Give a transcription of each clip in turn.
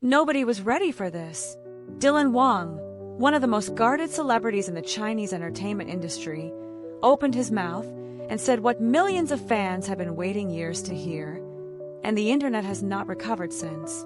Nobody was ready for this. Dylan Wang, one of the most guarded celebrities in the Chinese entertainment industry, opened his mouth and said what millions of fans have been waiting years to hear, and the internet has not recovered since.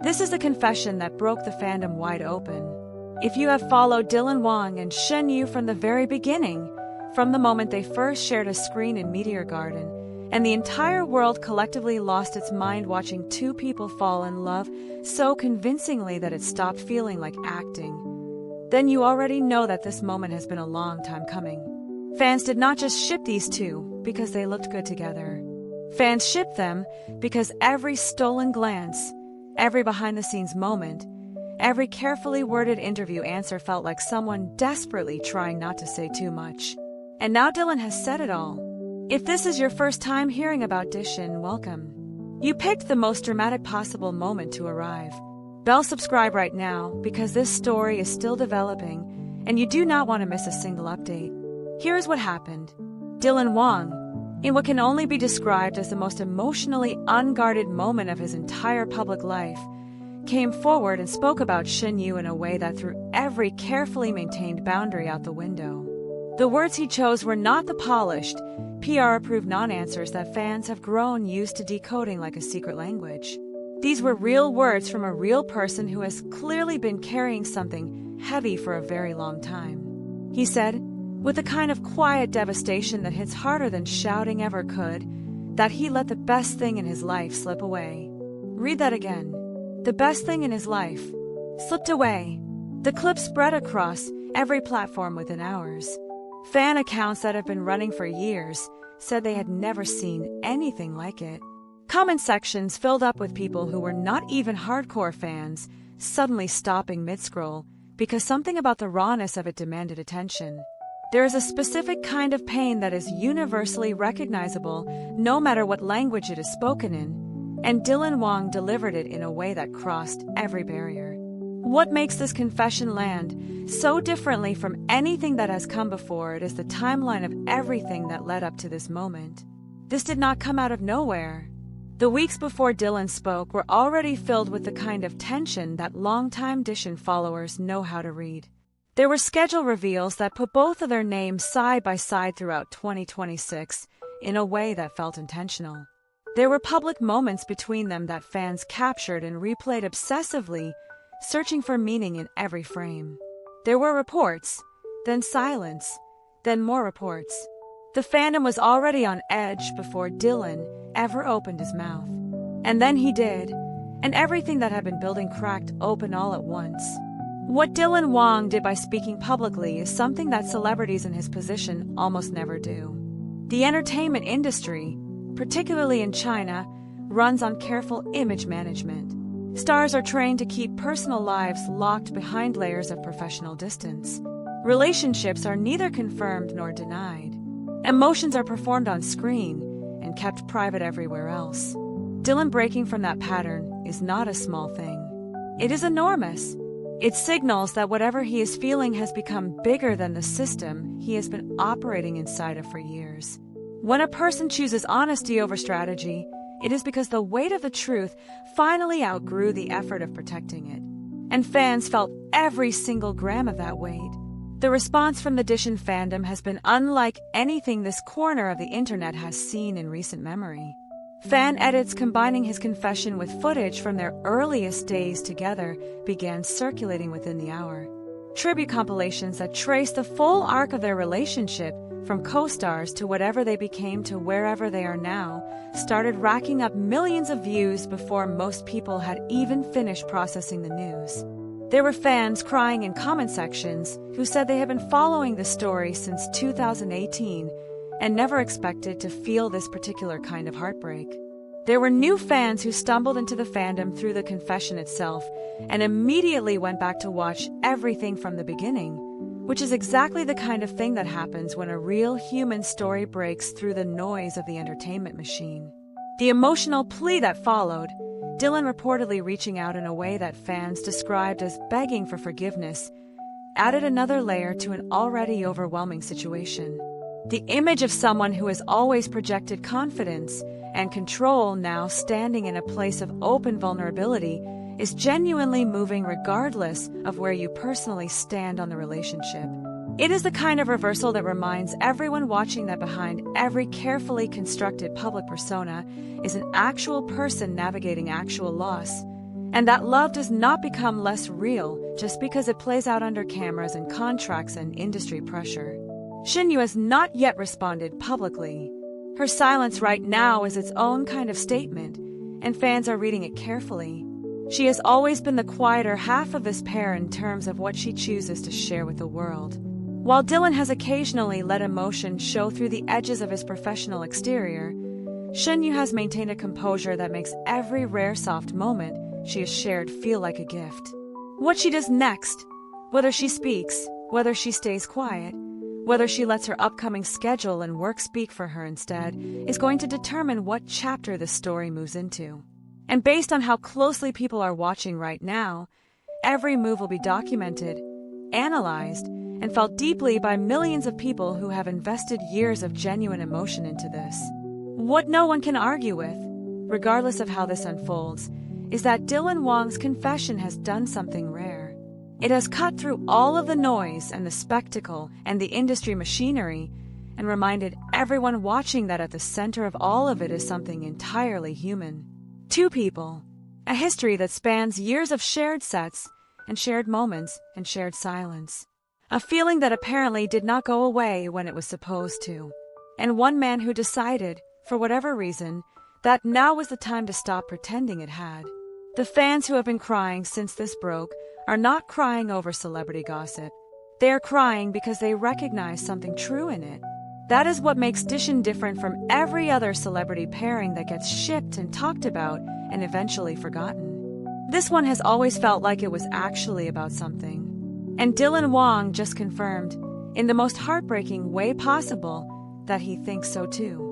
This is the confession that broke the fandom wide open. If you have followed Dylan Wang and Shen Yue from the very beginning, from the moment they first shared a screen in Meteor Garden, and the entire world collectively lost its mind watching two people fall in love so convincingly that it stopped feeling like acting, then you already know that this moment has been a long time coming. Fans did not just ship these two because they looked good together. Fans shipped them because every stolen glance, every behind-the-scenes moment, every carefully worded interview answer felt like someone desperately trying not to say too much. And now Dylan has said it all. If this is your first time hearing about Dishin, welcome. You picked the most dramatic possible moment to arrive. Bell subscribe right now because this story is still developing and you do not want to miss a single update. Here's what happened. Dylan Wang, in what can only be described as the most emotionally unguarded moment of his entire public life, came forward and spoke about Shen Yue in a way that threw every carefully maintained boundary out the window. The words he chose were not the polished, PR-approved non-answers that fans have grown used to decoding like a secret language. These were real words from a real person who has clearly been carrying something heavy for a very long time. He said, with a kind of quiet devastation that hits harder than shouting ever could, that he let the best thing in his life slip away. Read that again. The best thing in his life slipped away. The clip spread across every platform within hours. Fan accounts that have been running for years said they had never seen anything like it. Comment sections filled up with people who were not even hardcore fans, suddenly stopping mid-scroll because something about the rawness of it demanded attention. There is a specific kind of pain that is universally recognizable no matter what language it is spoken in, and Dylan Wang delivered it in a way that crossed every barrier. What makes this confession land so differently from anything that has come before it is the timeline of everything that led up to this moment. This did not come out of nowhere. The weeks before Dylan spoke were already filled with the kind of tension that longtime Dishin followers know how to read. There were schedule reveals that put both of their names side by side throughout 2026 in a way that felt intentional. There were public moments between them that fans captured and replayed obsessively, searching for meaning in every frame. There were reports, then silence, then more reports. The fandom was already on edge before Dylan ever opened his mouth. And then he did, and everything that had been building cracked open all at once. What Dylan Wang did by speaking publicly is something that celebrities in his position almost never do. The entertainment industry, particularly in China, runs on careful image management. Stars are trained to keep personal lives locked behind layers of professional distance. Relationships are neither confirmed nor denied. Emotions are performed on screen and kept private everywhere else. Dylan breaking from that pattern is not a small thing. It is enormous. It signals that whatever he is feeling has become bigger than the system he has been operating inside of for years. When a person chooses honesty over strategy, it is because the weight of the truth finally outgrew the effort of protecting it. And fans felt every single gram of that weight. The response from the Dishin fandom has been unlike anything this corner of the internet has seen in recent memory. Fan edits combining his confession with footage from their earliest days together began circulating within the hour. Tribute compilations that trace the full arc of their relationship, from co-stars to whatever they became to wherever they are now, started racking up millions of views before most people had even finished processing the news. There were fans crying in comment sections who said they had been following the story since 2018 and never expected to feel this particular kind of heartbreak. There were new fans who stumbled into the fandom through the confession itself and immediately went back to watch everything from the beginning, which is exactly the kind of thing that happens when a real human story breaks through the noise of the entertainment machine. The emotional plea that followed, Dylan reportedly reaching out in a way that fans described as begging for forgiveness, added another layer to an already overwhelming situation. The image of someone who has always projected confidence and control now standing in a place of open vulnerability is genuinely moving regardless of where you personally stand on the relationship. It is the kind of reversal that reminds everyone watching that behind every carefully constructed public persona is an actual person navigating actual loss, and that love does not become less real just because it plays out under cameras and contracts and industry pressure. Shen Yue has not yet responded publicly. Her silence right now is its own kind of statement, and fans are reading it carefully. She has always been the quieter half of this pair in terms of what she chooses to share with the world. While Dylan has occasionally let emotion show through the edges of his professional exterior, Shen Yue has maintained a composure that makes every rare soft moment she has shared feel like a gift. What she does next, whether she speaks, whether she stays quiet, whether she lets her upcoming schedule and work speak for her instead, is going to determine what chapter the story moves into. And based on how closely people are watching right now, every move will be documented, analyzed, and felt deeply by millions of people who have invested years of genuine emotion into this. What no one can argue with, regardless of how this unfolds, is that Dylan Wang's confession has done something rare. It has cut through all of the noise and the spectacle and the industry machinery and reminded everyone watching that at the center of all of it is something entirely human. Two people, a history that spans years of shared sets and shared moments and shared silence. A feeling that apparently did not go away when it was supposed to. And one man who decided, for whatever reason, that now was the time to stop pretending it had. The fans who have been crying since this broke are not crying over celebrity gossip. They are crying because they recognize something true in it. That is what makes Dishin different from every other celebrity pairing that gets shipped and talked about and eventually forgotten. This one has always felt like it was actually about something. And Dylan Wang just confirmed, in the most heartbreaking way possible, that he thinks so too.